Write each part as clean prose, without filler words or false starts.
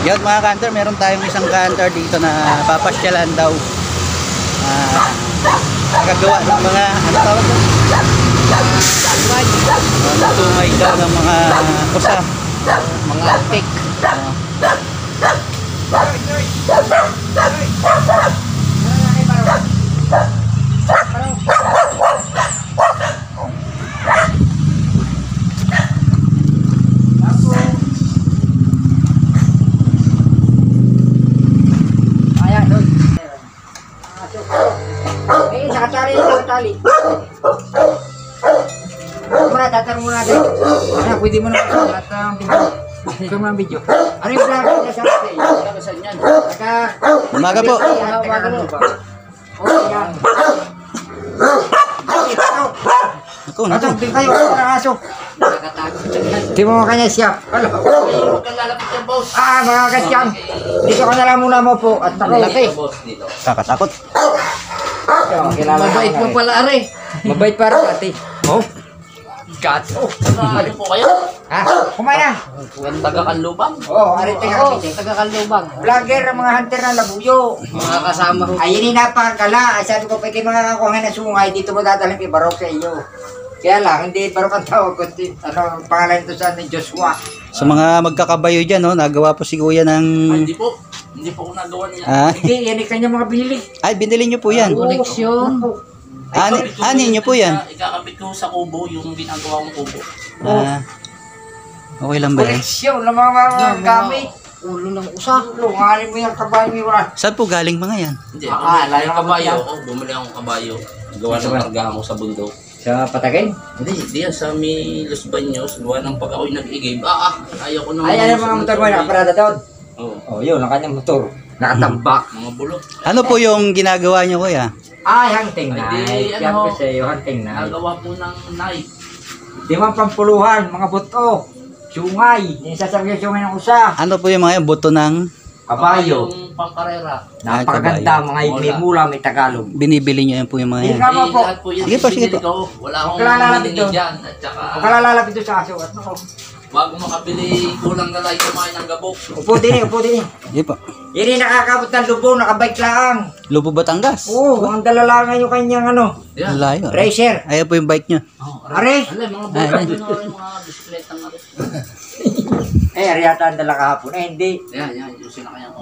Yan mga kanter, meron tayong isang kanter dito na papasyalan daw. Nagagawa ng mga, ano tawag doon? Tungay daw ng mga usa, mga antik. Nakatali. Muna, tatanong muna natin. Ano, pwede mo na at ang video. Ito mo ang video. Ano yung vlog niya sa atin? Umaga po. Umaga po. Okay, yan. Ako, nato. Nato, kayo, parang aso. Di mo kanya siya. Mga kasyan. Dito ka na lang muna mo po. At ako. Kakatakot. Mabait mo pala, are. Mabait para ate. Oh. Gato. Ano po kayo? Ha? Kumaya. Taga-Kanlubang? Oo, are taga-Kanlubang. Vlogger ang mga hunter na labuyo. Mga kasama ko. Ay, yun napakagala. Ay, sabi ko, pwede mga kakuha ng sungay, dito mo dadalhin kay Barok sa iyo. Kaya lang, hindi Barok ang tawag ko. Ano, pangalan ito sa ni Joshua. Sa mga magkakabayo dyan, no, nagawa po si Kuya ng... Hindi po. Hindi po ako nagawa niya. Hindi, yan ay kanya mga binili. Ay, binili nyo po yan. Koleksyon. Ani nyo po yan. Ikakabit ko sa kubo yung ginagawa kong kubo. Okay lang ba yan? Koleksyon ng mga gamit. Ulo ng usa. Lunganin mo yung kabayo mo wala. Saan po galing mga yan? Hindi, ako bumili ng kabayo. Bumili akong kabayo. Gawa ng kargahan ko sa bundok. Sa Patagen? Hindi, diyan sa may Los Baños. Gawa ng pag ako'y nag-igib. Ayaw ko nang... Ay, ano mga motor mo nakaparada doon? Oo. Oh, yun, ang kanyang motor. Nakatambak. Mga bulok. Ano po yung ginagawa nyo, Kuya? Ay, hunting Ay, night. di, Yan ano, ko sa iyo, hunting night. Nagawa po ng knife. Di man pampuluhan, mga buto. Sungay. Yung sasabi yung sungay ng usa. Ano po yung mga yan? Buto ng Kabayo. Yung pangkarera. Napakaganda, mga may mula, may Tagalog. binibili nyo yan po yung mga Hindi yan? ka- Tama po. Lahat po yan. Sige po, sige binili po. ko. Wala akong Magkalalapit hiningi doon. dyan. At saka, Huwag ka lalapit doon sa aso. At ako. bago makabili, kulang na lang kumain ng gabok. Upo din eh, upo din eh. Hindi po. Yan yung nakakabot ng lubong, nakabike lang. Lupo Batangas. Oo, ang dalalangan yung kanyang ano, Ang layo. racer. Ayan po yung bike nyo. Oh, Are. Alay, mga bola. Yung mga bisikleta nga rin. Riyata ang dala kahapon. Hindi. Yan, yan. Yung sinakayang ko.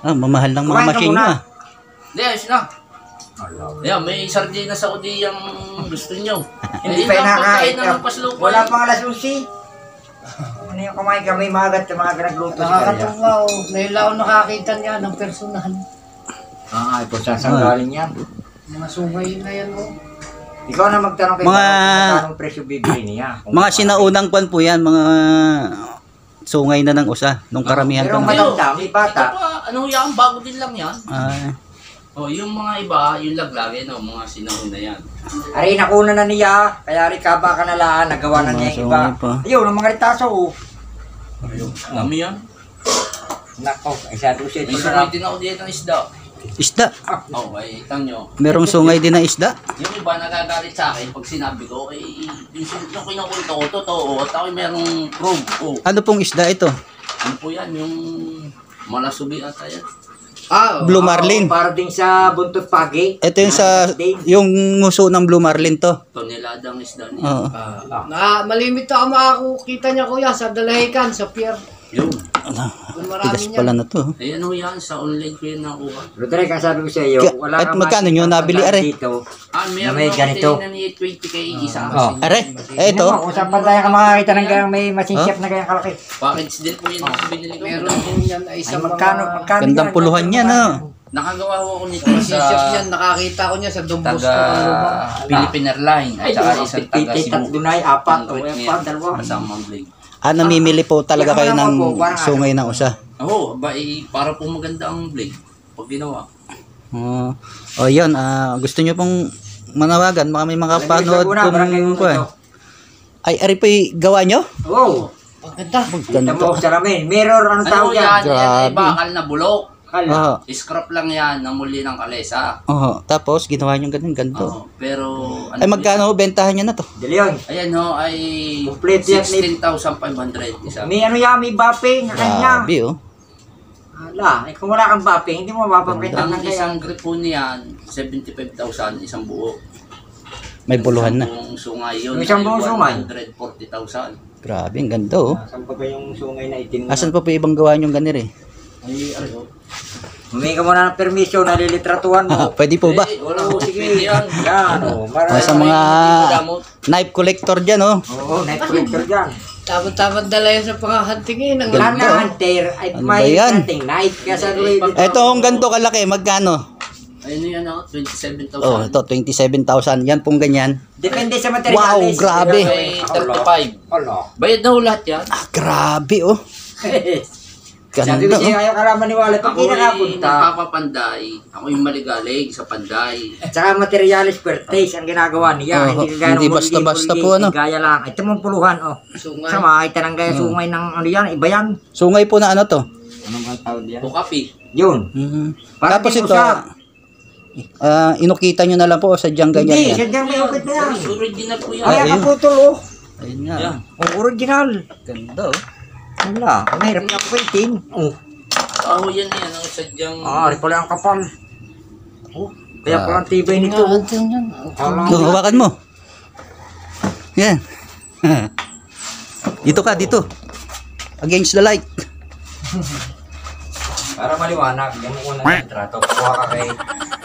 Mamahal ng mga Kumain ka machine muna. nyo. Hindi, ayos na. Yan, may sardinas ako di yung gusto nyo. Hindi pa nakakain nakakain. na ng paslupay. Wala pang alas 11. Ano yung kumain kami magat sa mga nagluto sa kanya. Nakakatawa o. Ngayon lang ako nakakita niya ng personal. Ito saan galing yan. Mga sungay na yan o. Ikaw na magtanong kay Mga- Barok, anong presyo bibili niya. Mga sinaunang pan po yan. Mga sungay na ng usa. Nung karamihan Pero pa. matanda, may bata. Ito pa, ano yan, bago din lang yan. Ah, Yung mga iba, yung laglagi, no, mga sinauna yan. Ari, nakuna na niya. Kaya rin kaba ka na laan, nagawa na Mga niya yung iba. sungay pa. Ayun, ang mga ritaso. Kami yan. Nako, isa doon siya. May sungay din ako dito ng isda. isda. Okay, itang nyo. Merong sungay din na isda. Yung iba nagagalit sa akin pag sinabi ko, yung kinukunta ko, totoo, at ako merong proof. Ano pong isda ito? Ano po yan, yung malasubi ata yan. Blue Marlin. Para din sa buntot pagi. Ito yung sa yung nguso ng Blue Marlin to. Toneladang isda niya. Oo. Malimit ako makakita niya kuya sa Dalahican, sa pier. Yung, Doon marami Tigas niyan. pala na to. eh ano yan, sa online ko yun nakuha. Rodrick, ang sabi ko sa iyo, wala At kang magkano nyo nabili, are? dito. Meron may ako ganito. tinignan ni 20k isa. Oh. Kasi Are, ito. Kung saan pa tayo ka makakita ng gayang may machine shop na gayang kalaki. package din po yun ang binili ko. Meron din yan ay Ay, sa magkano Gandang puluhan yan, no? Nakagawa ko nito Sa shop sa yan, nakakita ko niya sa Dumbos taga Philippine Airlines at saka isang taga Cebu. Tatlo na ay apat. O Ang yan pa, dalawa. Kasamang blade. Namimili po talaga kayo ng sungay ng usa. Oo, para po maganda ang blade. Pag ginawa. O yun, gusto nyo pong manawagan, baka may makapanood kung ay, ari po yung gawa nyo? Oo. Pagkanta. Kita mo sa ramen. Mirror, ano Ano tawag yan? yan? Yan ay Grabe. bakal na bulok. Oo. Scrap lang yan na muli ng kalesa. Tapos, ginawa nyo ganun, ganito. Oo, pero ano Ay, magkano bentahan nyo na to? Dilion. Ayan ho, ay Complete yan, 16,500 isa. May ano yan, may bape na kanya. Grabe, oh. Hala, kung wala kang bapping, hindi mo mapaprintan Ang ng kaya. isang grip po niyan, 75,000 isang buo. May puluhan na. Yung sungay yun, Yung isang buong sungay? 140,000. Grabe, ang ganda oh. Saan pa ba yung sungay na itim? Asan pa po ibang gawa yung ganir eh? Ay, ano? Humingi ka muna ng permisyon, nalilitratuhan mo. Pwede po ba? Eh, wala Oo, po, sige. pwede yan. Yan, o. O, sa mga knife collector dyan oh. Oo, net collector dyan. Tamad-tamad dala yan sa panghahantingin. Ang Lahat Ganda, ng oh. hunter ay Ano may ba yan? hunting night. Kaya sa tuloy dito. Ito ang ganito kalaki, magkano? Ayun yan, 27,000. Oh, ito 27,000. Yan pong ganyan. Depende sa Wow, materialis. grabe. May 35. Hala. Bayad na ho lahat yan. Ah, grabe oh. Sabi ko Ganda siya, oh. ayaw ka naman maniwala. Pag Ako di ay nakapunta. nagpapapanday. Ako yung maligalig sa panday. Tsaka materialis puertes ang ginagawa niya. Oo, Hindi kagaya hindi ng basta-basta bulgi, po, ano? Gaya lang. Ito mong puluhan, oh. sungay. Sa mga itanang gaya sungay ng ano yan, iba yan. Sungay po na ano to? Anong ang tawag yan? Bukapi. Yun. Mhm. Parang Tapos di ito, usa. inukita nyo na lang po sadyang ganyan Hindi, yan. sadyang may ukit na yan. Original po yan. Ay, ayun. kaputol, oh. Ayun nga. Yan. Ang original. Ganda oh. Wala, mahirap na kuwintin. Oh. Oo, yan yan. Ang sadyang... Ah, rin pala ang kapal. Oh. Kaya pala ang tibay nito. Panghahanting yan. Alam. Ito, hawakan mo. Yan. Dito ka, dito. Against the light. Para maliwanag, yan mo na yung trato. Kuha ka kay...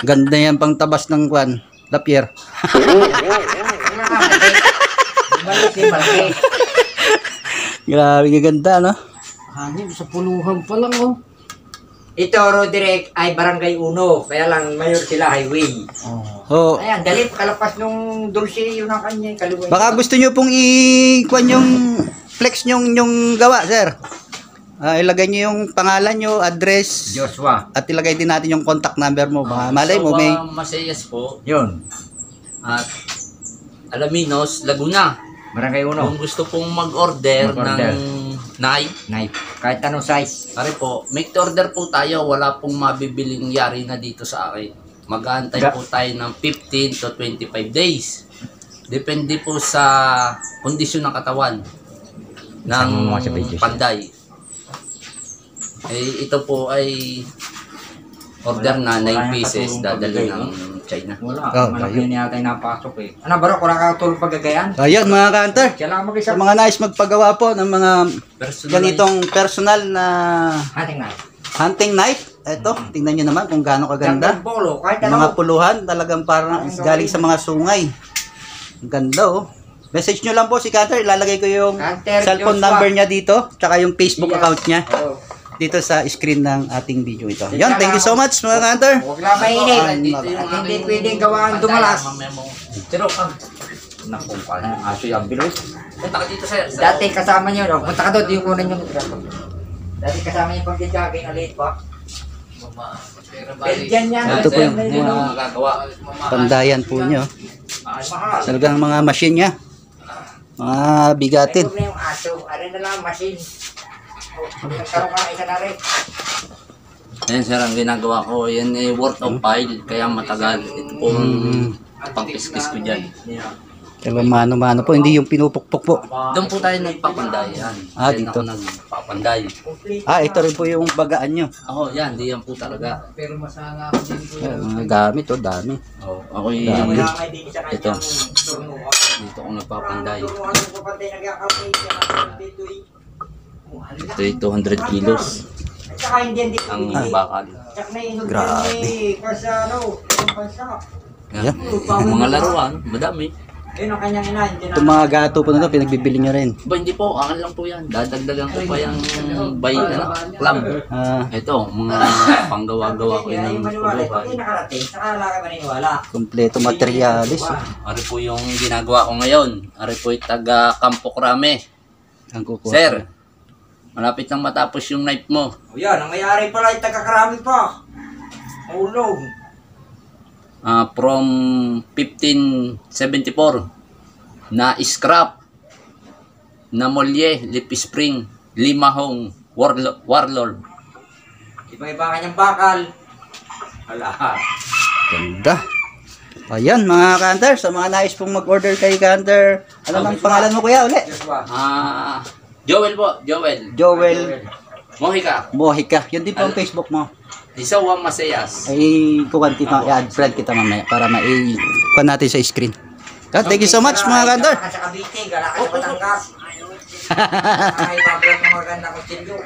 Ganda yan pang tabas ng kwan. Lapierre. Malaki, malaki. Grabe, ganda no? Hangin, sa puluhan pa lang oh. Ito, Roderick, ay Barangay Uno. Kaya lang, mayor sila, highway. Oh. Ayan, dalit, kalapas nung dulce, yun ang kanya, kaliway. Baka gusto nyo pong i-kwan yung flex yung gawa, sir. Ilagay nyo yung pangalan nyo, address, Joshua. at ilagay din natin yung contact number mo. Baka malay mo, may... Masayas po. Yun. At Alaminos, Laguna. Barangay Uno. Kung gusto pong mag-order Mag-order. ng knife, Knife. Kahit anong size. pare po, make to order po tayo. Wala pong mabibiling yari na dito sa akin. Mag-aantay po tayo ng 15 to 25 days. Depende po sa kondisyon ng katawan ng Isang mga sa pages. panday. Eh, ito po ay order na 9 pieces dadali ng China. Wala. Oh, Malaki ayun. niya tayo napasok eh. Ano, Barok? Wala ka tulog pagagayan? Ayan, mga kanter. Siya lang Sa mag-isa. mga nais magpagawa po ng mga Personal ganitong personal na Hunting knife. hunting knife. Ito, tingnan nyo naman kung gaano kaganda. Jungle polo. Kahit Mga ano. puluhan, talagang parang galing sa mga sungay. Ang ganda oh. Message nyo lang po si Kanter, ilalagay ko yung Kanter cellphone Joshua. number niya dito, tsaka yung Facebook Yes. account niya Oo. dito sa screen ng ating video ito. Yan, thank you so much mga Kanter. Huwag lang mainit. Dito yung At hindi aking pwedeng gawaan panday, dumalas. mamaya mo. Pero kang Naku, paano ang aso yung bilos? punta ka dito sa Dati kasama niyo, no? Punta ka doon, yung kunan yung dati kasama niyo pag jogging, aliit pa. Belgian yan. Ito po yung Belgian, mga no? magagawa. pandayan po nyo. Ay, mahal. Talagang mga machine niya. Mga bigatin. May yung aso. Ano na lang, machine. Nagkaroon ka ng isa na rin. Yan sir, ang ginagawa ko, yan ay worth of file, kaya matagal. Ito pong pang-kiskis ko dyan. Pero mano-mano po, hindi yung pinupukpok po. Doon po tayo nagpapanday. Yan. Ah, Yan dito. ako nagpapanday. Ito rin po yung bagaan nyo. Ako, yan, di yan po talaga. Pero masala ako din po. Ayan, mga gamit oh, dami. Oh, ako Dami. yung Kaya nga din sa Ito. kanyang turnuan. dito ako nagpapanday. Turnuan yung kapatid, nagkakape siya ng dito eh. Ito ay 200 kilos At saka hindi yan dito. ang bakal. Tsaka na inog Grabe. ni Parsano. Ang pansa. Yan. Mga laruan, madami. Yun ang kanyang ina. Hindi Itong mga gato po na ito, pinagbibili nyo rin. Ba, hindi po, akin lang po yan. Dadagdagan ko pa yung clam. Ito, mga panggawa-gawa ko Kaya yun yung ng maniwala. Pag puluhan. nakarating, saka wala ka maniniwala. Kompleto materialis. Ari po yung ginagawa ko ngayon. Ari po yung taga Campo Crame. Ang kukuha. Sir, malapit nang matapos yung knife mo. O yan, ang mayari pala ay taga-karami pa. Ulog. From 1574 na scrap na molye, lip spring, limahong, warlord. Iba-iba kanyang bakal. Wala. Ganda. Ayan mga Kanter, sa mga nais pong mag-order kay Kanter. Ano nang pangalan mo kuya uli? Joshua. Joel po, Joel. Joel Mohika. Mohika. Yun din po ang Facebook mo. Isawa Masayas. Ay, kuwanti pa, i-add friend kita mamaya para ma-kuha natin sa screen. Thank you so much mga kandor. Gala ka sa Cavite, gala ka sa Batangas. Ay, babalang mga maganda ko silyo.